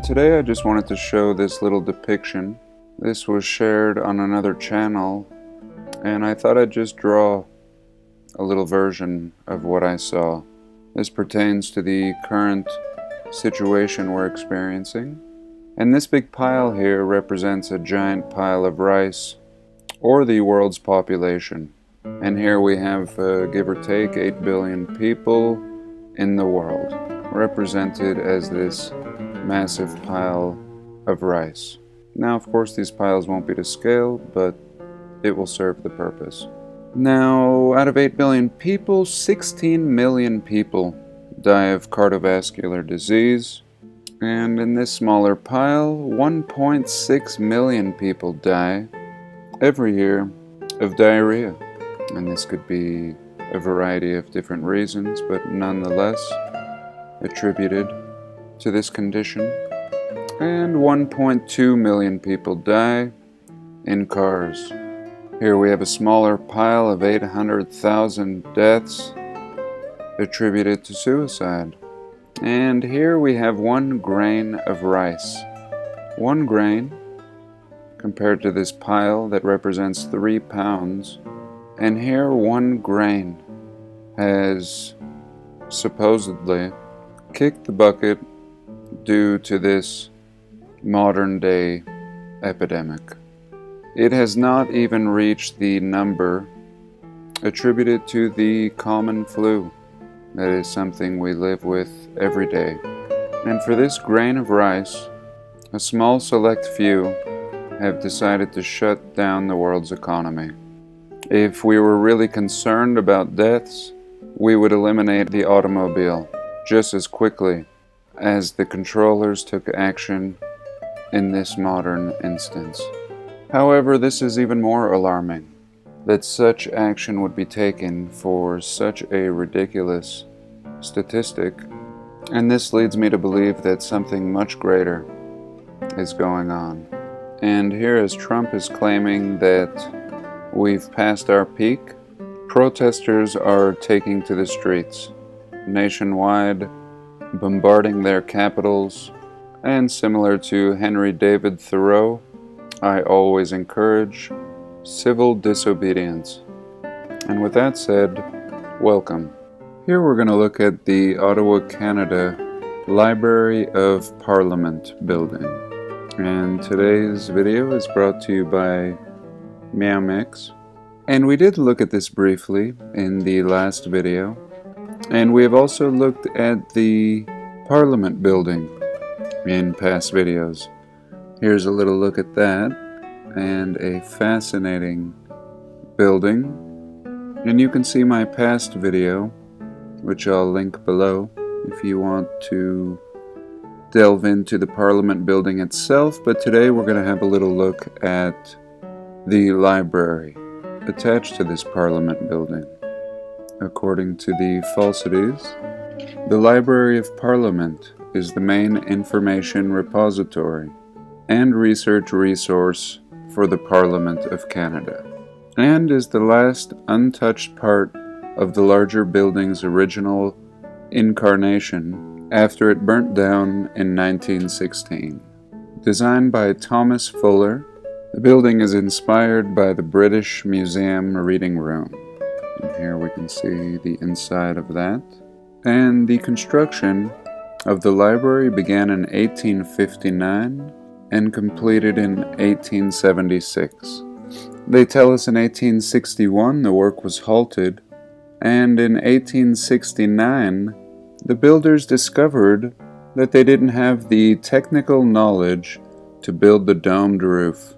And today I just wanted to show this little depiction. This was shared on another channel, and I thought I'd just draw a little version of what I saw. This pertains to the current situation we're experiencing. And this big pile here represents a giant pile of rice, or the world's population. And here we have, give or take, 8 billion people in the world, represented as this massive pile of rice. Now, of course, these piles won't be to scale, but it will serve the purpose. Now, out of 8 billion people, 16 million people die of cardiovascular disease. And in this smaller pile, 1.6 million people die every year of diarrhea. And this could be a variety of different reasons, but nonetheless attributed to this condition. And 1.2 million people die in cars. Here we have a smaller pile of 800,000 deaths attributed to suicide. And here we have 1 grain of rice. 1 grain compared to this pile that represents 3 pounds. And here 1 grain has supposedly kicked the bucket due to this modern day epidemic. It has not even reached the number attributed to the common flu. That is something we live with every day. And for this grain of rice, a small select few have decided to shut down the world's economy. If we were really concerned about deaths, we would eliminate the automobile just as quickly as the controllers took action in this modern instance. However, this is even more alarming, that such action would be taken for such a ridiculous statistic, and this leads me to believe that something much greater is going on. And here, as Trump is claiming that we've passed our peak, protesters are taking to the streets nationwide, bombarding their capitals, and similar to Henry David Thoreau, I always encourage civil disobedience. And with that said, welcome. Here we're going to look at the Ottawa, Canada Library of Parliament building. And today's video is brought to you by Meow Mix. And we did look at this briefly in the last video. And we have also looked at the Parliament building in past videos. Here's a little look at that, and a fascinating building. And you can see my past video, which I'll link below if you want to delve into the Parliament building itself. But today we're going to have a little look at the library attached to this Parliament building. According to the falsities, the Library of Parliament is the main information repository and research resource for the Parliament of Canada, and is the last untouched part of the larger building's original incarnation after it burnt down in 1916. Designed by Thomas Fuller, the building is inspired by the British Museum Reading Room. And here we can see the inside of that. And the construction of the library began in 1859 and completed in 1876. They tell us in 1861 the work was halted, and in 1869 the builders discovered that they didn't have the technical knowledge to build the domed roof.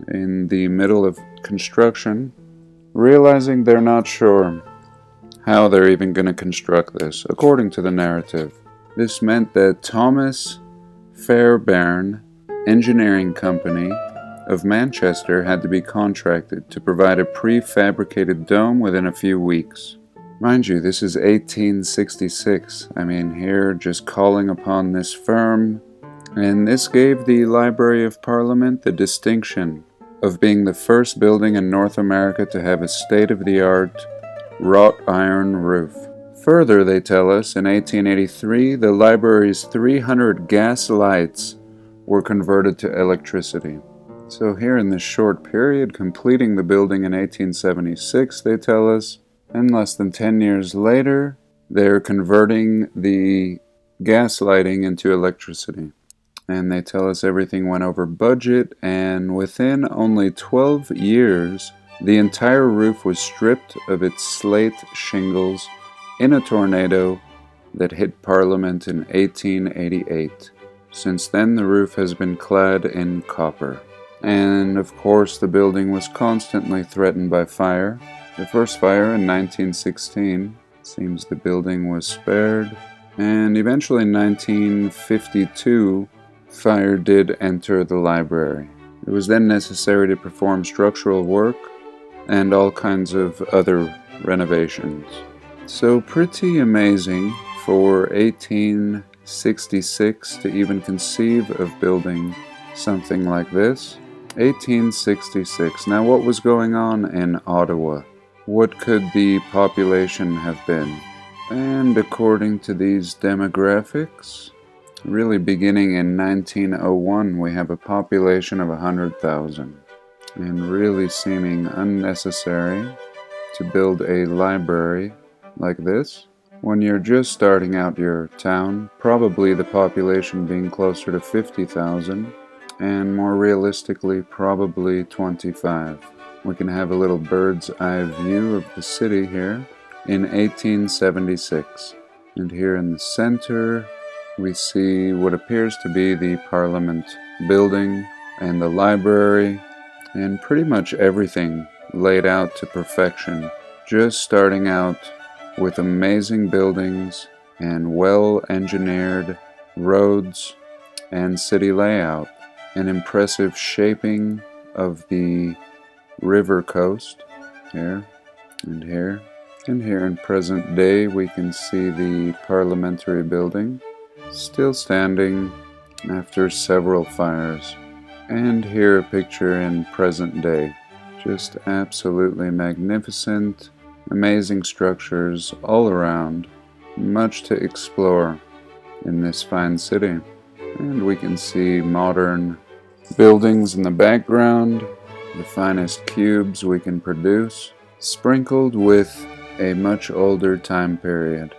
In the middle of construction, realizing they're not sure how they're even going to construct this, according to the narrative. This meant that Thomas Fairbairn Engineering Company of Manchester had to be contracted to provide a prefabricated dome within a few weeks. Mind you, this is 1866. I mean, here just calling upon this firm, and this gave the Library of Parliament the distinction of being the first building in North America to have a state-of-the-art wrought iron roof. Further, they tell us, in 1883, the library's 300 gas lights were converted to electricity. So here in this short period, completing the building in 1876, they tell us, and less than 10 years later, they're converting the gas lighting into electricity. And they tell us everything went over budget, and within only 12 years, the entire roof was stripped of its slate shingles in a tornado that hit Parliament in 1888. Since then, the roof has been clad in copper. And of course, the building was constantly threatened by fire. The first fire in 1916, seems the building was spared. And eventually in 1952, fire did enter the library. It was then necessary to perform structural work and all kinds of other renovations. So pretty amazing for 1866 to even conceive of building something like this. 1866. Now what was going on in Ottawa? What could the population have been? And according to these demographics, really beginning in 1901, we have a population of 100,000. And really seeming unnecessary to build a library like this when you're just starting out your town, probably the population being closer to 50,000, and more realistically, probably 25. We can have a little bird's eye view of the city here in 1876. And here in the center, we see what appears to be the Parliament building and the library, and pretty much everything laid out to perfection. Just starting out with amazing buildings and well-engineered roads and city layout. An impressive shaping of the river coast here and here. And here in present day we can see the parliamentary building still standing after several fires. And here a picture in present day. Just absolutely magnificent, amazing structures all around, much to explore in this fine city. And we can see modern buildings in the background, the finest cubes we can produce, sprinkled with a much older time period.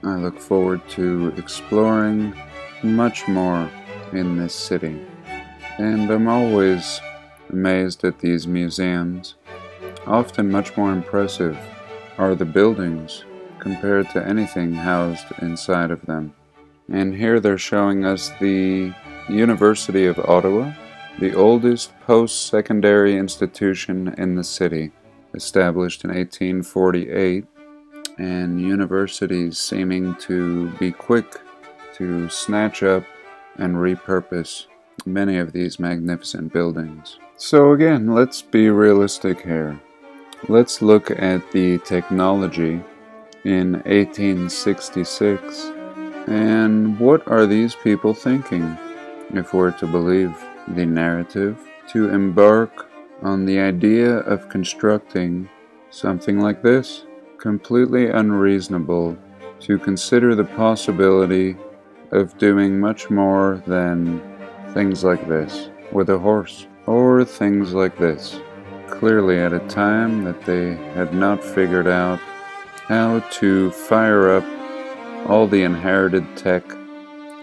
I look forward to exploring much more in this city. And I'm always amazed at these museums. Often much more impressive are the buildings compared to anything housed inside of them. And here they're showing us the University of Ottawa, the oldest post-secondary institution in the city, established in 1848, and universities seeming to be quick to snatch up and repurpose many of these magnificent buildings. So again, let's be realistic here. Let's look at the technology in 1866, and what are these people thinking, if we're to believe the narrative, to embark on the idea of constructing something like this? Completely unreasonable to consider the possibility of doing much more than things like this with a horse, or things like this. Clearly at a time that they had not figured out how to fire up all the inherited tech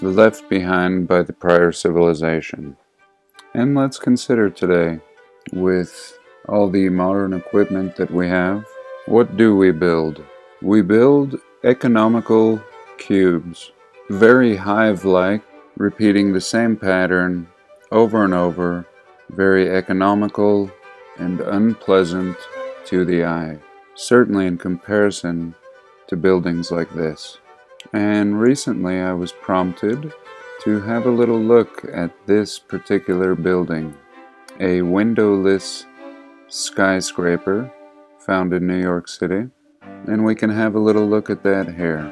left behind by the prior civilization. And let's consider today, with all the modern equipment that we have, what do we build? We build economical cubes, very hive-like, repeating the same pattern over and over, very economical and unpleasant to the eye, certainly in comparison to buildings like this. And recently I was prompted to have a little look at this particular building, a windowless skyscraper found in New York City, and we can have a little look at that here.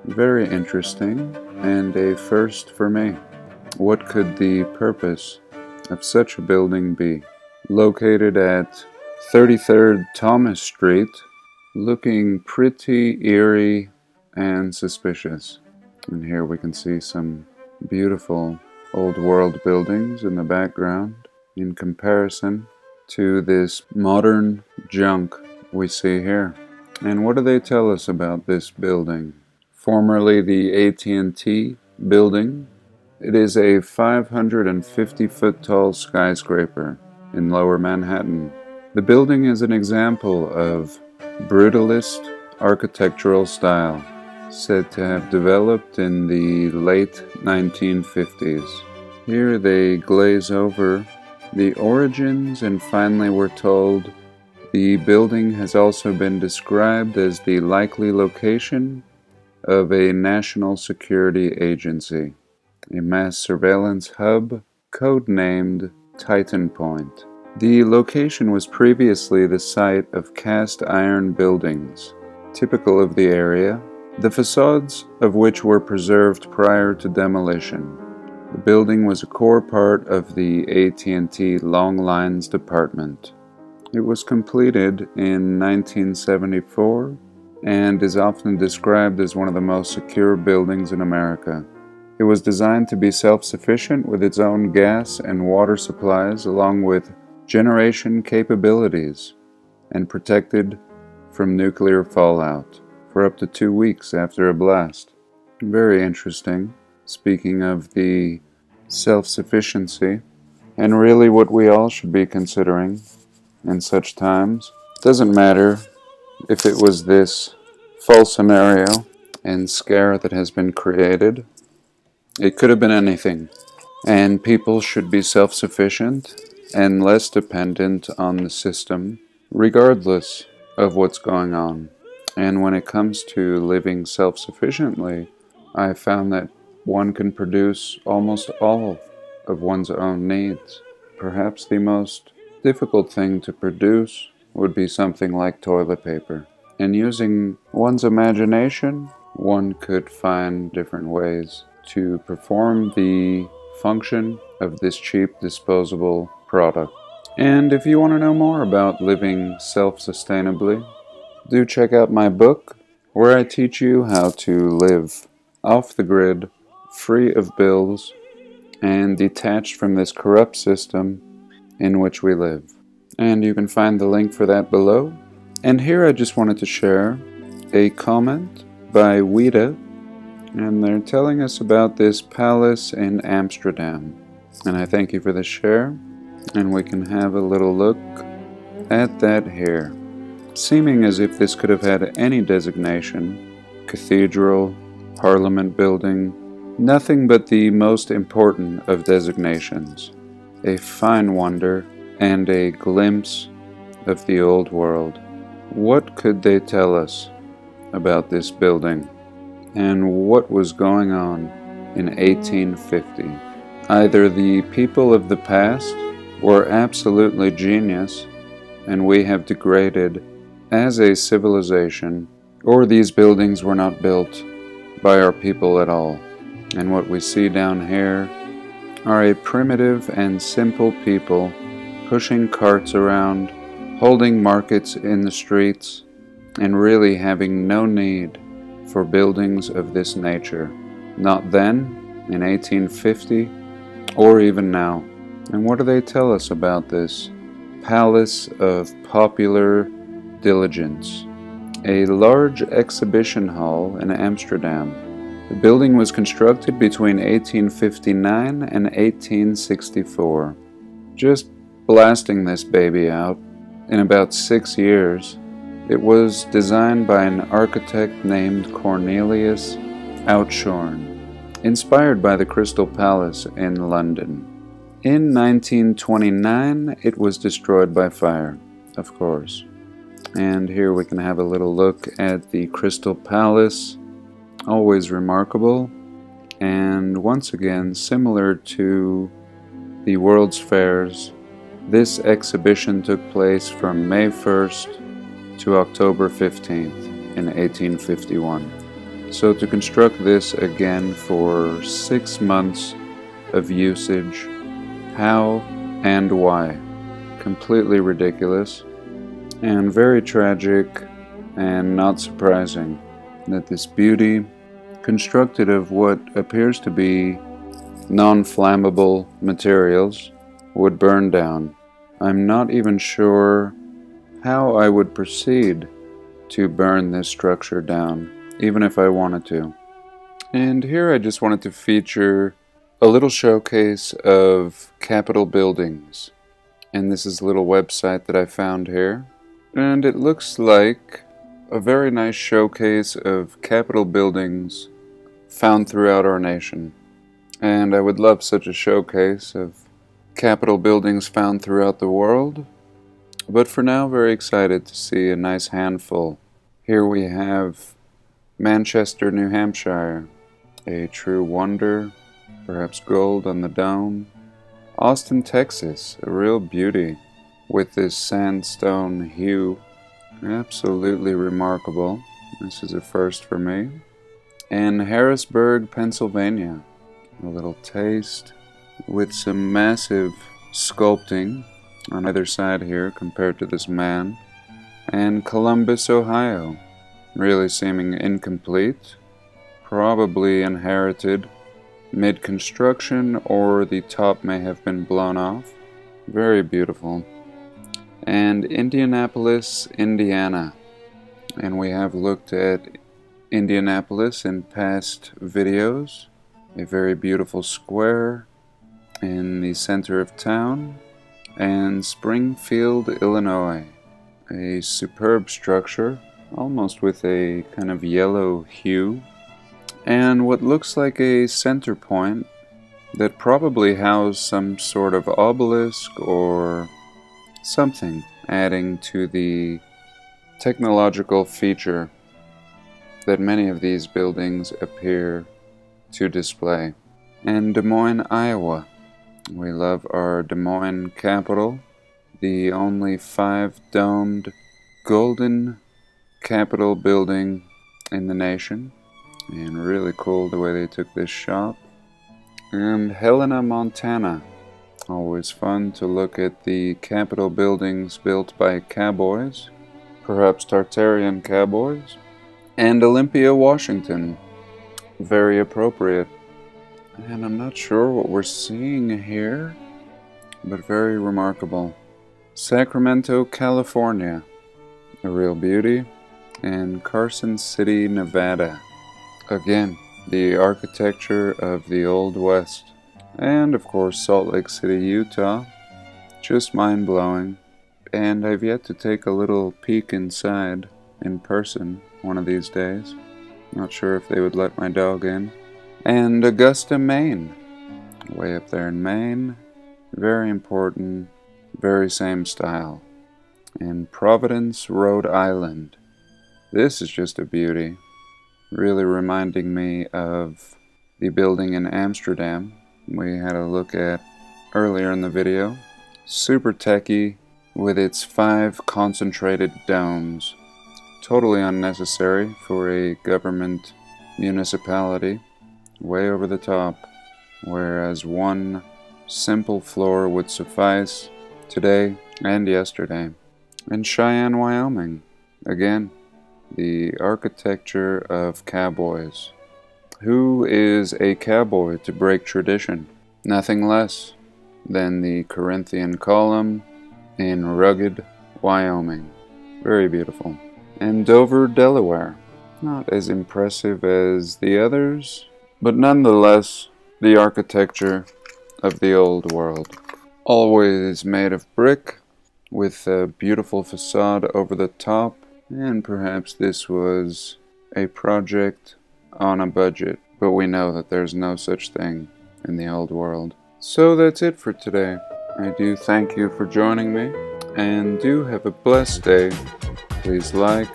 Very interesting, and a first for me. What could the purpose of such a building be? Located at 33rd Thomas Street, looking pretty eerie and suspicious. And here we can see some beautiful old world buildings in the background in comparison to this modern junk we see here. And what do they tell us about this building? Formerly the AT&T building, it is a 550-foot tall skyscraper in Lower Manhattan. The building is an example of brutalist architectural style, said to have developed in the late 1950s. Here they glaze over the origins, and finally we're told the building has also been described as the likely location of a national security agency, a mass surveillance hub codenamed Titan Point. The location was previously the site of cast iron buildings, typical of the area, the facades of which were preserved prior to demolition. The building was a core part of the AT&T Long Lines department. It was completed in 1974 and is often described as one of the most secure buildings in America. It was designed to be self-sufficient with its own gas and water supplies along with generation capabilities and protected from nuclear fallout for up to 2 weeks after a blast. Very interesting, speaking of the self-sufficiency, and really what we all should be considering in such times. It doesn't matter if it was this false scenario and scare that has been created. It could have been anything, and people should be self-sufficient and less dependent on the system, regardless of what's going on. And when it comes to living self-sufficiently, I found that one can produce almost all of one's own needs. Perhaps the most difficult thing to produce would be something like toilet paper. And using one's imagination, one could find different ways to perform the function of this cheap disposable product. And if you want to know more about living self-sustainably, do check out my book, where I teach you how to live off the grid, free of bills, and detached from this corrupt system in which we live. And you can find the link for that below. And here I just wanted to share a comment by Wida, and they're telling us about this palace in Amsterdam. And I thank you for the share, and we can have a little look at that here. Seeming as if this could have had any designation, cathedral, parliament building, nothing but the most important of designations. A fine wonder and a glimpse of the old world. What could they tell us about this building and what was going on in 1850? Either the people of the past were absolutely genius and we have degraded as a civilization, or these buildings were not built by our people at all. And what we see down here are a primitive and simple people pushing carts around, holding markets in the streets, and really having no need for buildings of this nature. Not then, in 1850, or even now. And what do they tell us about this palace of popular diligence? A large exhibition hall in Amsterdam. The building was constructed between 1859 and 1864. Just blasting this baby out in about 6 years. It was designed by an architect named Cornelius Outshorn, inspired by the Crystal Palace in London. In 1929, it was destroyed by fire, of course. And here we can have a little look at the Crystal Palace, always remarkable, and once again, similar to the World's Fairs, this exhibition took place from May 1st to October 15th in 1851. So to construct this again for 6 months of usage, how and why? Completely ridiculous and very tragic and not surprising. that this beauty, constructed of what appears to be non-flammable materials, would burn down. I'm not even sure how I would proceed to burn this structure down, even if I wanted to. And here I just wanted to feature a little showcase of Capitol buildings. And this is a little website that I found here. And it looks like a very nice showcase of Capitol buildings found throughout our nation. And I would love such a showcase of Capitol buildings found throughout the world. But for now, very excited to see a nice handful. Here we have Manchester, New Hampshire, a true wonder, perhaps gold on the dome. Austin, Texas, a real beauty with this sandstone hue. Absolutely remarkable. This is a first for me. And Harrisburg, Pennsylvania, a little taste with some massive sculpting on either side here compared to this man. And Columbus, Ohio, really seeming incomplete, probably inherited mid-construction, or the top may have been blown off. Very beautiful. And Indianapolis, Indiana. And we have looked at Indianapolis in past videos. A very beautiful square in the center of town. And Springfield, Illinois. A superb structure, almost with a kind of yellow hue. And what looks like a center point that probably housed some sort of obelisk or something, adding to the technological feature that many of these buildings appear to display. And Des Moines, Iowa. We love our Des Moines capital, the only 5-domed golden Capitol building in the nation. And really cool the way they took this shot. And Helena, Montana. Always fun to look at the Capitol buildings built by cowboys. Perhaps Tartarian cowboys. And Olympia, Washington. Very appropriate. And I'm not sure what we're seeing here, but very remarkable. Sacramento, California. A real beauty. And Carson City, Nevada. Again, the architecture of the Old West. And of course Salt Lake City, Utah. Just mind-blowing. And I've yet to take a little peek inside in person one of these days. Not sure if they would let my dog in. And Augusta, Maine. Way up there in Maine. Very important. Very same style. And Providence, Rhode Island. This is just a beauty. Really reminding me of the building in Amsterdam we had a look at earlier in the video. Super techy with its 5 concentrated domes. Totally unnecessary for a government municipality. Way over the top. Whereas one simple floor would suffice today and yesterday. In Cheyenne, Wyoming. Again, the architecture of cowboys. Who is a cowboy to break tradition? Nothing less than the Corinthian column in rugged Wyoming. Very beautiful. And Dover, Delaware. Not as impressive as the others, but nonetheless the architecture of the old world. Always made of brick, with a beautiful facade over the top. And perhaps this was a project on a budget, but we know that there's no such thing in the old world. So that's it for today. I do thank you for joining me, and do have a blessed day. Please like,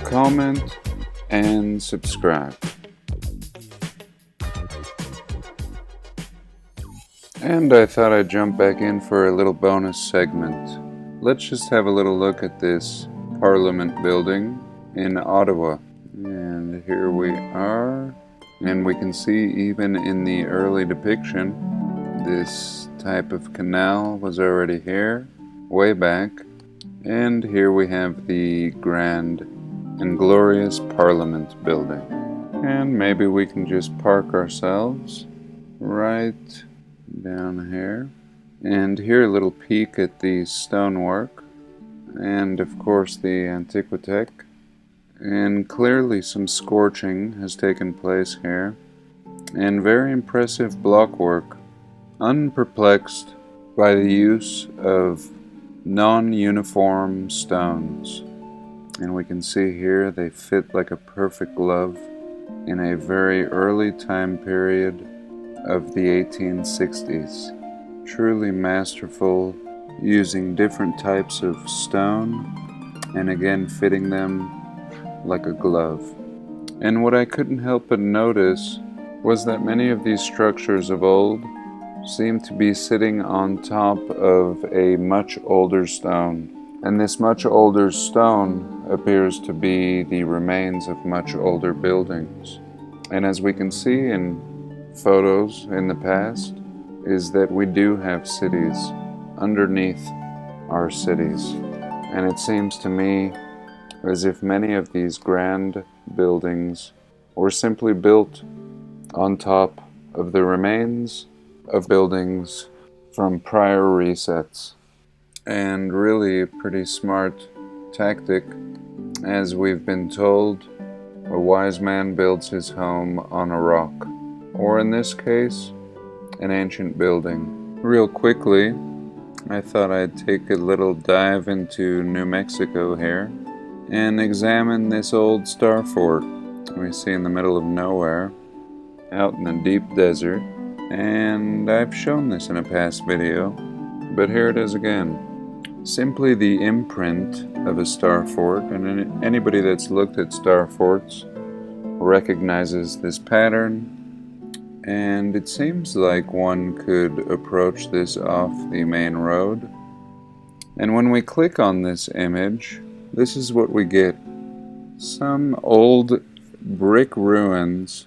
comment, and subscribe. And I thought I'd jump back in for a little bonus segment. Let's just have a little look at this Parliament building in Ottawa. And here we are. And we can see even in the early depiction, this type of canal was already here, way back. And here we have the grand and glorious Parliament building. And maybe we can just park ourselves right down here. And here a little peek at the stonework, and of course the Antiquitech. And clearly some scorching has taken place here, and very impressive blockwork, unperplexed by the use of non-uniform stones. And we can see here they fit like a perfect glove in a very early time period of the 1860s. Truly masterful, using different types of stone and again fitting them like a glove. And what I couldn't help but notice was that many of these structures of old seem to be sitting on top of a much older stone. And this much older stone appears to be the remains of much older buildings. And as we can see in photos in the past, is that we do have cities underneath our cities. And it seems to me as if many of these grand buildings were simply built on top of the remains of buildings from prior resets. And really a pretty smart tactic, as we've been told, a wise man builds his home on a rock, or in this case, an ancient building. Real quickly, I thought I'd take a little dive into New Mexico here and examine this old star fort we see in the middle of nowhere, out in the deep desert. And I've shown this in a past video, but here it is again. Simply the imprint of a star fort, and anybody that's looked at star forts recognizes this pattern, and it seems like one could approach this off the main road. And when we click on this image, this is what we get. Some old brick ruins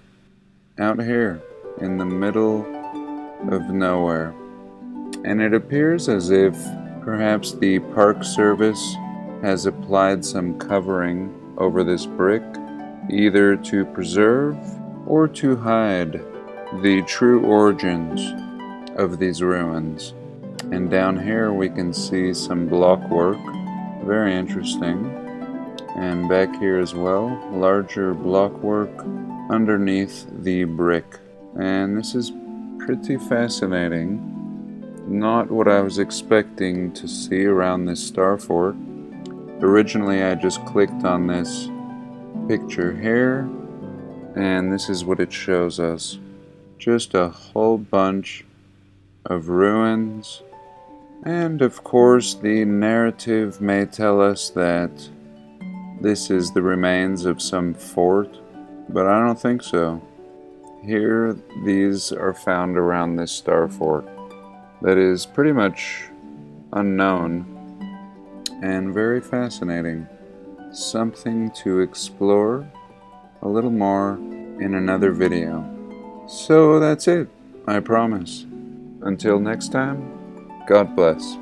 out here in the middle of nowhere. And it appears as if perhaps the Park Service has applied some covering over this brick, either to preserve or to hide the true origins of these ruins. And down here we can see some blockwork, very interesting. And back here as well, larger blockwork underneath the brick. And this is pretty fascinating. Not what I was expecting to see around this star fort. Originally I just clicked on this picture here, and this is what it shows us. Just a whole bunch of ruins, and of course the narrative may tell us that this is the remains of some fort, but I don't think so. Here these are found around this star fort that is pretty much unknown and very fascinating. Something to explore a little more in another video. So that's it, I promise. Until next time, God bless.